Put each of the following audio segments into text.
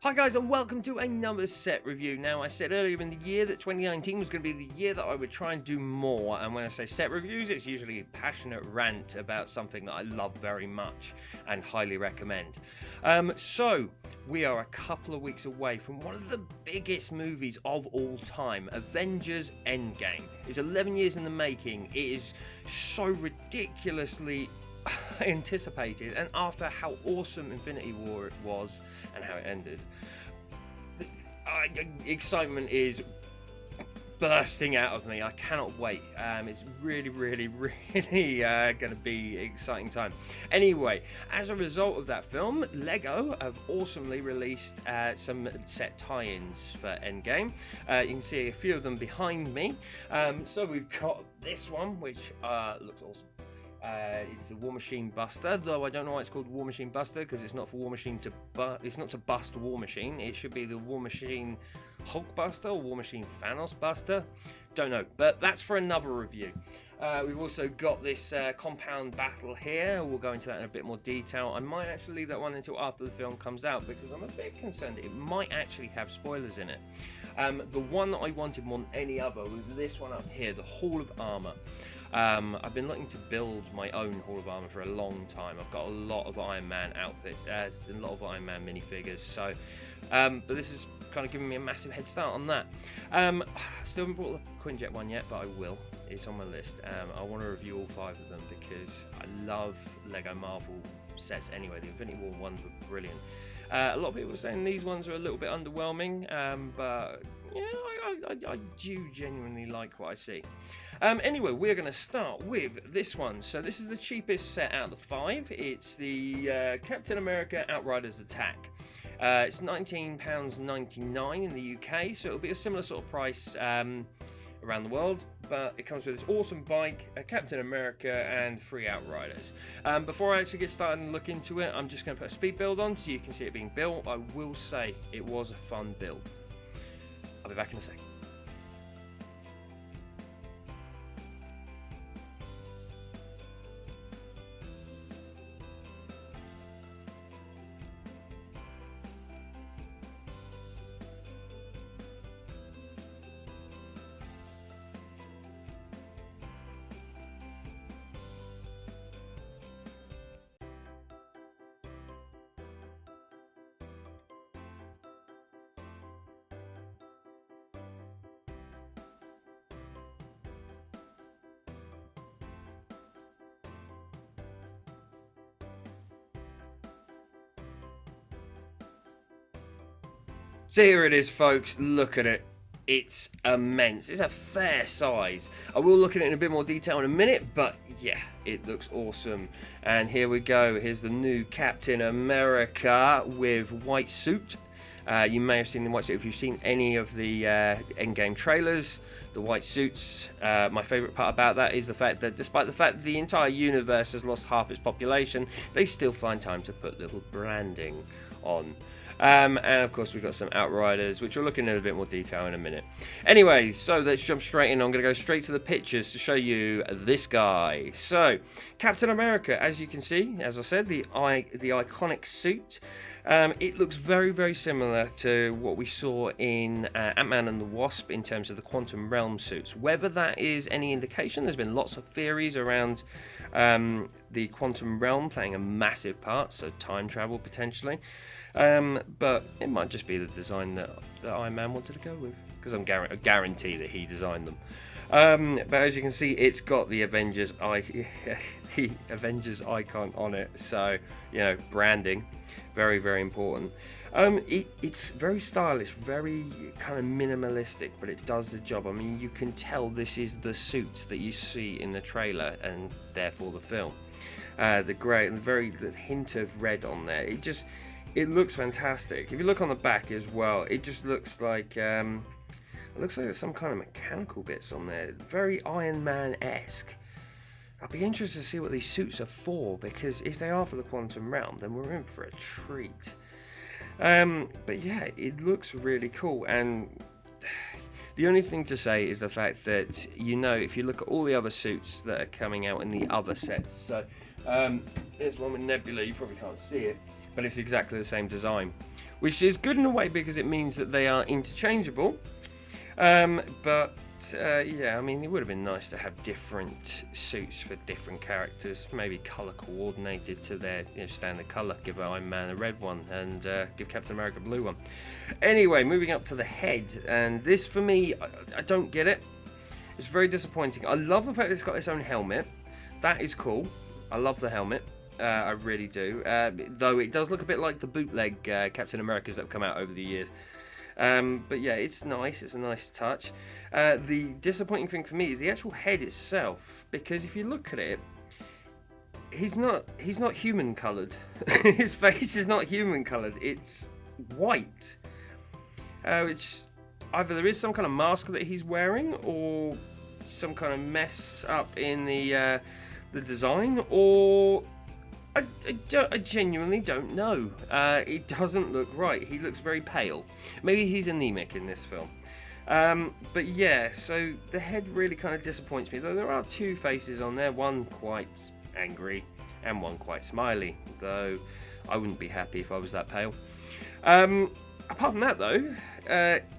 Hi guys, and welcome to another set review. Now, I said earlier in the year that 2019 was going to be the year that I would try and do more, and when I say set reviews, it's usually a passionate rant about something that I love very much and highly recommend. So we are a couple of weeks away from one of the biggest movies of all time, Avengers Endgame. It's 11 years in the making. It is so ridiculously anticipated, and after how awesome Infinity War it was and how it ended, excitement is bursting out of me. I cannot wait. It's really going to be an exciting time. Anyway, as a result of that film, Lego have awesomely released some set tie-ins for Endgame. You can see a few of them behind me. So we've got this one, which looks awesome. It's the War Machine Buster, though I don't know why it's called War Machine Buster, because it's not for War Machine to it's not to bust War Machine. It should be the War Machine Hulk Buster or War Machine Thanos Buster. Don't know, but that's for another review. We've also got this compound battle here. We'll go into that in a bit more detail. I might actually leave that one until after the film comes out, because I'm a bit concerned it might actually have spoilers in it. The one that I wanted more than any other was this one up here, the Hall of Armor. I've been looking to build my own Hall of Armor for a long time. I've got a lot of Iron Man outfits, a lot of Iron Man minifigures, so but this is kind of giving me a massive head start on that. Still haven't bought the Quinjet one yet, but I will. It's on my list. I want to review all 5 of them because I love Lego Marvel sets anyway. The Infinity War ones were brilliant. A lot of people are saying these ones are a little bit underwhelming, but yeah, I do genuinely like what I see. Anyway, we're going to start with this one. So this is the cheapest set out of the 5. It's the Captain America Outriders Attack. It's £19.99 in the UK, so it'll be a similar sort of price around the world, but it comes with this awesome bike, a Captain America, and 3 Outriders. Before I actually get started and look into it, I'm just going to put a speed build on so you can see it being built. I will say it was a fun build. I'll be back in a second. So here it is, folks. Look at it. It's immense. It's a fair size. I will look at it in a bit more detail in a minute, but yeah, it looks awesome. And here we go. Here's the new Captain America with white suit. You may have seen the white suit if you've seen any of the Endgame trailers. The white suits. My favourite part about that is the fact that despite the fact that the entire universe has lost half its population, they still find time to put little branding on. And of course we've got some Outriders, which we'll look in a bit more detail in a minute. Anyway, so let's jump straight in. I'm going to go straight to the pictures to show you this guy. So, Captain America, as you can see, as I said, the iconic suit. It looks very similar to what we saw in Ant-Man and the Wasp in terms of the Quantum Realm suits. Whether that is any indication, there's been lots of theories around the Quantum Realm playing a massive part, so time travel potentially. But it might just be the design that Iron Man wanted to go with, because I guarantee that he designed them. But as you can see, it's got the Avengers icon on it, so you know, branding, very important. It's very stylish, very kind of minimalistic, but it does the job. I mean, you can tell this is the suit that you see in the trailer and therefore the film. The grey and the hint of red on there. It looks fantastic. If you look on the back as well, it just looks like there's some kind of mechanical bits on there. Very Iron Man-esque. I'll be interested to see what these suits are for, because if they are for the Quantum Realm, then we're in for a treat. But yeah, it looks really cool, and the only thing to say is the fact that, you know, if you look at all the other suits that are coming out in the other sets, so Here's one with Nebula. You probably can't see it, but it's exactly the same design, which is good in a way because it means that they are interchangeable. Yeah, I mean, it would have been nice to have different suits for different characters, maybe color coordinated to their standard color. Give Iron Man a red one and give Captain America a blue one. Anyway, moving up to the head, and this for me, I don't get it. It's very disappointing. I love the fact that it's got its own helmet. That is cool. I love the helmet. I really do. Though it does look a bit like the bootleg Captain Americas that have come out over the years. But yeah, it's nice. It's a nice touch. The disappointing thing for me is the actual head itself, because if you look at it, he's not human coloured. His face is not human coloured. It's white, which either there is some kind of mask that he's wearing, or some kind of mess up in the design, or I genuinely don't know. It doesn't look right. He looks very pale. Maybe he's anemic in this film. But yeah, so the head really kind of disappoints me, though there are two faces on there, one quite angry and one quite smiley, though I wouldn't be happy if I was that pale. Apart from that, though,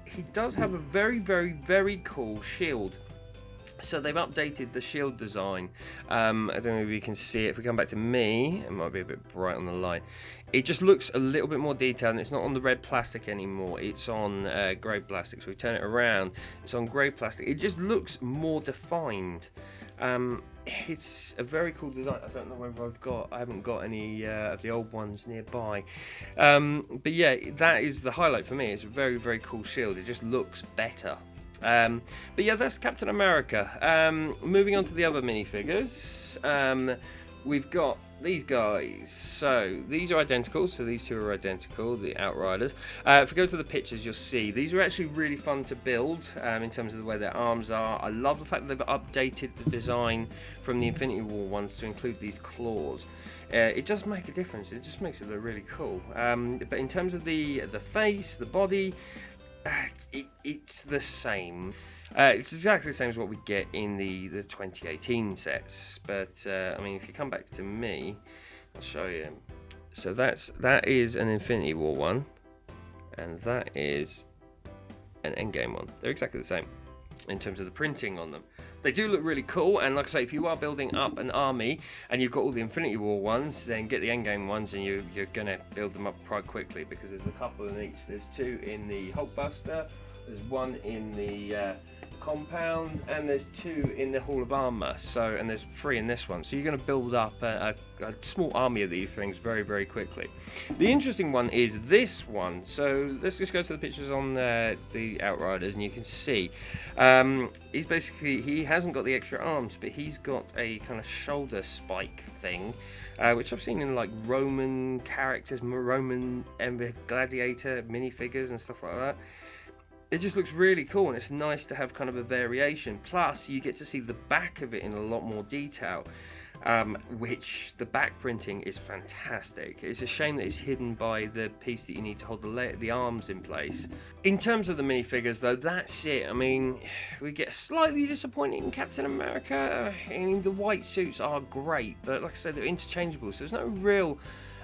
he does have a very, very, very cool shield. So they've updated the shield design. I don't know if you can see it. If we come back to me, it might be a bit bright on the line. It just looks a little bit more detailed, and it's not on the red plastic anymore. It's on grey plastic. So we turn it around, it's on grey plastic. It just looks more defined. It's a very cool design. I don't know whether I haven't got any of the old ones nearby. But yeah, that is the highlight for me. It's a very, very cool shield. It just looks better. But yeah, that's Captain America. Moving on to the other minifigures, we've got these guys. So these are identical. So these two are identical, the Outriders. If we go to the pictures, you'll see these are actually really fun to build in terms of the way their arms are. I love the fact that they've updated the design from the Infinity War ones to include these claws. It does make a difference. It just makes it look really cool. But in terms of the face, the body, it's the same. It's exactly the same as what we get in the 2018 sets. But I mean, if you come back to me, I'll show you. So that is an Infinity War one, and that is an Endgame one. They're exactly the same in terms of the printing on them. They do look really cool, and like I say, if you are building up an army and you've got all the Infinity War ones, then get the Endgame ones, and you're going to build them up quite quickly, because there's a couple in each. There's two in the Hulkbuster, there's one in the Compound, and there's two in the Hall of Armor. So, and there's three in this one. So you're going to build up a small army of these things very, very quickly. The interesting one is this one. So let's just go to the pictures on the Outriders, and you can see he hasn't got the extra arms, but he's got a kind of shoulder spike thing, which I've seen in like Roman characters, Roman gladiator minifigures and stuff like that. It just looks really cool, and it's nice to have kind of a variation. Plus, you get to see the back of it in a lot more detail, which the back printing is fantastic. It's a shame that it's hidden by the piece that you need to hold the arms in place. In terms of the minifigures, though, that's it. I mean, we get slightly disappointing Captain America. I mean, the white suits are great, but like I said, they're interchangeable, so there's no real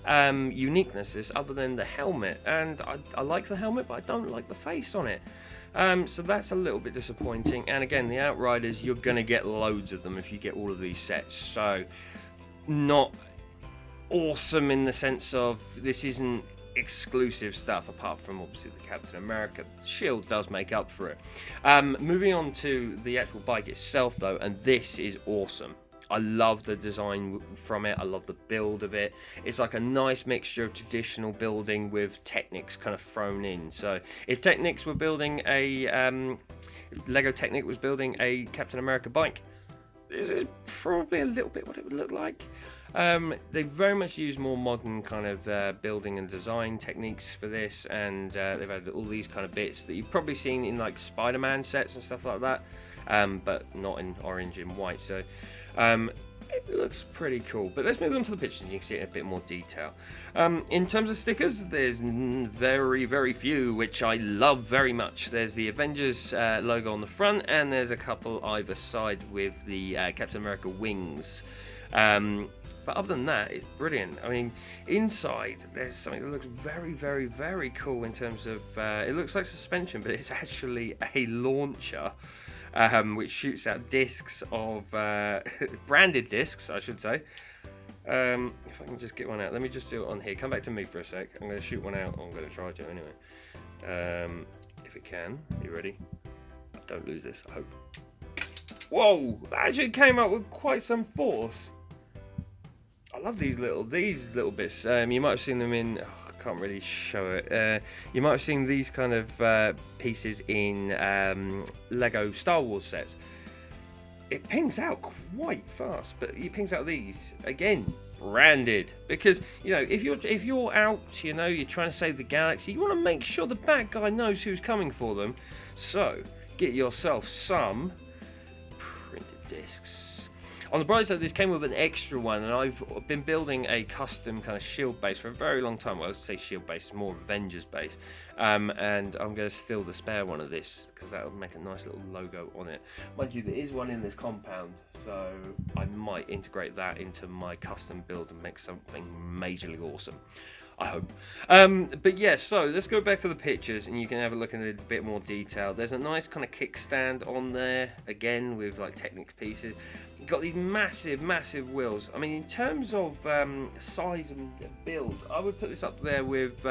uniquenesses other than the helmet, and I like the helmet, but I don't like the face on it. So that's a little bit disappointing. And again, the Outriders, you're gonna get loads of them if you get all of these sets, so not awesome in the sense of this isn't exclusive stuff, apart from obviously the Captain America. Shield does make up for it. Moving on to the actual bike itself, though, and this is awesome. I love the design from it. I love the build of it. It's like a nice mixture of traditional building with Technics kind of thrown in. So if Technics were building Lego Technic was building a Captain America bike, this is probably a little bit what it would look like. They very much use more modern kind of building and design techniques for this, and they've had all these kind of bits that you've probably seen in like Spider-Man sets and stuff like that, but not in orange and white. So it looks pretty cool. But let's move on to the pictures and you can see it in a bit more detail. In terms of stickers, there's very, very few, which I love very much. There's the Avengers logo on the front, and there's a couple either side with the Captain America wings. But other than that, it's brilliant. I mean, inside there's something that looks very, very, very cool in terms of it looks like suspension, but it's actually a launcher, which shoots out discs of branded discs, I should say. If I can just get one out, let me just do it on here. Come back to me for a sec. I'm going to shoot one out. I'm going to try to anyway. If it can. Are you ready? Don't lose this, I hope. Whoa! That actually came out with quite some force. I love these little bits. You might have seen them in. Oh, I can't really show it. You might have seen these kind of pieces in Lego Star Wars sets. It pings out quite fast, but it pings out these again, branded, because if you're out, you're trying to save the galaxy, you want to make sure the bad guy knows who's coming for them. So get yourself some printed discs. On the bright side, this came with an extra one, and I've been building a custom kind of shield base for a very long time. Well, I would say shield base, more Avengers base, and I'm going to steal the spare one of this because that will make a nice little logo on it. Mind you, there is one in this compound, so I might integrate that into my custom build and make something majorly awesome. I hope. But yeah, so let's go back to the pictures and you can have a look in a bit more detail. There's a nice kind of kickstand on there, again with like Technics pieces. You've got these massive wheels. I mean, in terms of size and build, I would put this up there with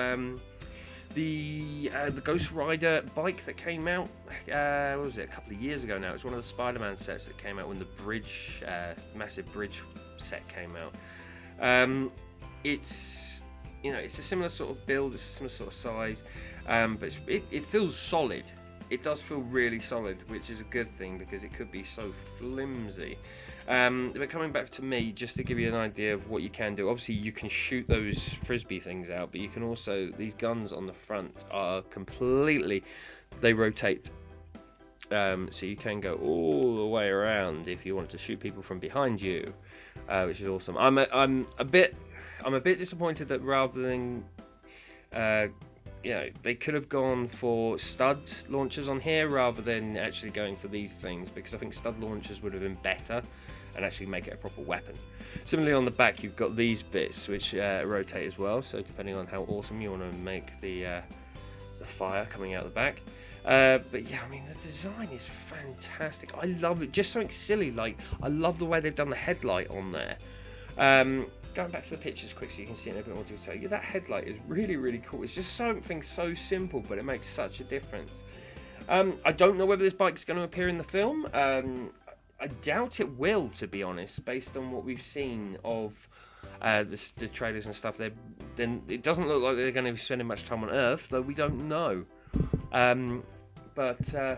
the Ghost Rider bike that came out, what was it, a couple of years ago now. It's one of the Spider-Man sets that came out when the bridge, massive bridge set came out. It's a similar sort of build, it's a similar sort of size, but it feels solid. It does feel really solid, which is a good thing because it could be so flimsy. But coming back to me, just to give you an idea of what you can do, obviously you can shoot those frisbee things out, but you can also, these guns on the front are completely, they rotate. So you can go all the way around if you want to shoot people from behind you, which is awesome. I'm a bit disappointed that rather than they could have gone for stud launchers on here rather than actually going for these things, because I think stud launchers would have been better and actually make it a proper weapon. Similarly on the back you've got these bits which rotate as well, so depending on how awesome you want to make the fire coming out the back. But yeah, I mean, the design is fantastic. I love it. Just something silly, like I love the way they've done the headlight on there. Going back to the pictures quick so you can see it in a bit more detail. Yeah, that headlight is really cool. It's just something so simple, but it makes such a difference. I don't know whether this bike's going to appear in the film. I doubt it will, to be honest, based on what we've seen of the trailers and stuff. Then it doesn't look like they're going to be spending much time on Earth, though we don't know. But I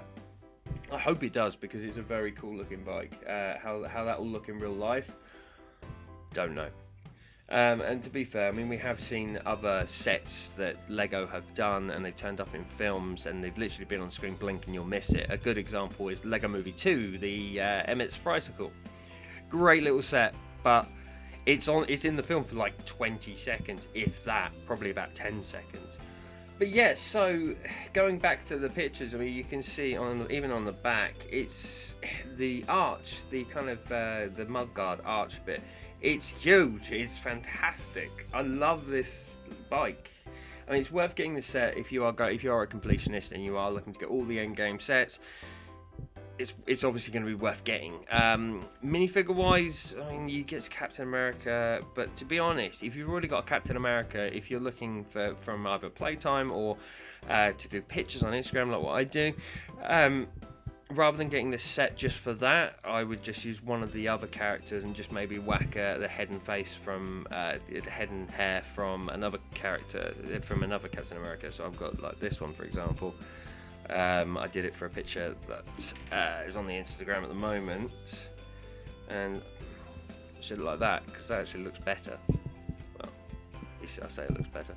hope it does, because it's a very cool looking bike. How that will look in real life, don't know. And to be fair, I mean, we have seen other sets that Lego have done and they've turned up in films and they've literally been on screen, blink and you'll miss it. A good example is Lego Movie 2, the Emmett's Tricycle. Great little set, but it's in the film for like 20 seconds, if that, probably about 10 seconds. But yeah, so going back to the pictures, I mean, you can see even on the back, it's the arch, the kind of the mudguard arch bit. It's huge. It's fantastic. I love this bike. I mean, it's worth getting the set if you are a completionist and you are looking to get all the Endgame sets. It's obviously going to be worth getting. Minifigure wise, I mean, you get Captain America, but to be honest, if you've already got Captain America, if you're looking from either playtime or to do pictures on Instagram like what I do, rather than getting this set just for that, I would just use one of the other characters and just maybe whack the head and face from the head and hair from another character from another Captain America. So I've got like this one, for example. I did it for a picture that is on the Instagram at the moment, and it should look like that because that actually looks better. Well, I say it looks better.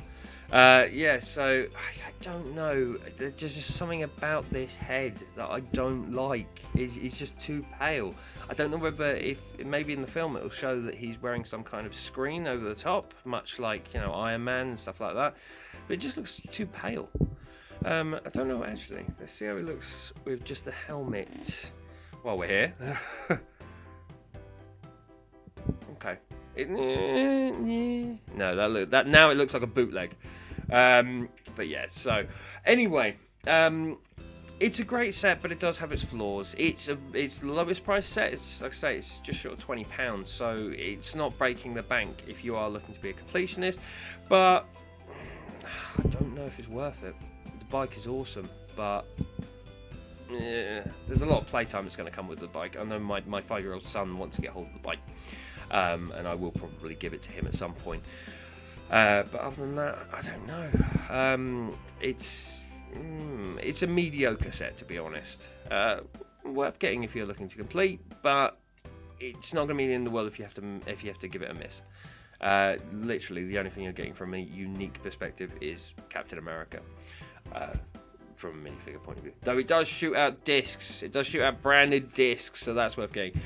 Yeah, so I don't know. There's just something about this head that I don't like. It's just too pale. I don't know whether if maybe in the film it'll show that he's wearing some kind of screen over the top, much like Iron Man and stuff like that. But it just looks too pale. I don't know actually. Let's see how it looks with just the helmet while we're here. Okay. No, that now it looks like a bootleg. But yeah, so anyway, it's a great set, but it does have its flaws. It's the lowest price set. It's, like I say, it's just short of £20, so it's not breaking the bank if you are looking to be a completionist. But I don't know if it's worth it. The bike is awesome, but there's a lot of playtime that's going to come with the bike. I know my 5-year-old son wants to get hold of the bike, and I will probably give it to him at some point. But other than that, I don't know. It's a mediocre set, to be honest. Worth getting if you're looking to complete, but it's not going to be the end of the world if you have to give it a miss. Literally, the only thing you're getting from a unique perspective is Captain America. From a minifigure point of view, though it does shoot out discs, it does shoot out branded discs, so that's worth getting.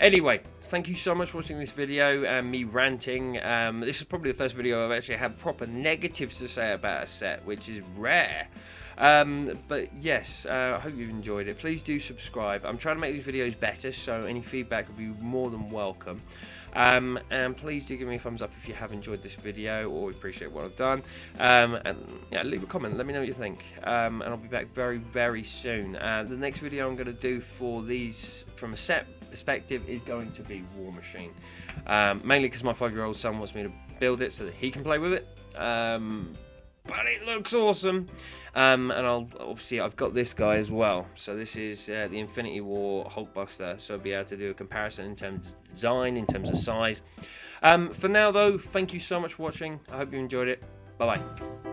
Anyway, thank you so much for watching this video and me ranting. This is probably the first video I've actually had proper negatives to say about a set, which is rare. But yes, I hope you've enjoyed it. Please do subscribe. I'm trying to make these videos better, so any feedback would be more than welcome. And please do give me a thumbs up if you have enjoyed this video or appreciate what I've done. And yeah, leave a comment, let me know what you think. And I'll be back very, very soon. The next video I'm going to do for these from a set perspective is going to be War Machine. Mainly because my 5-year-old son wants me to build it so that he can play with it. But it looks awesome. And obviously I've got this guy as well. So this is the Infinity War Hulkbuster. So I'll be able to do a comparison in terms of design, in terms of size. For now though, thank you so much for watching. I hope you enjoyed it. Bye bye.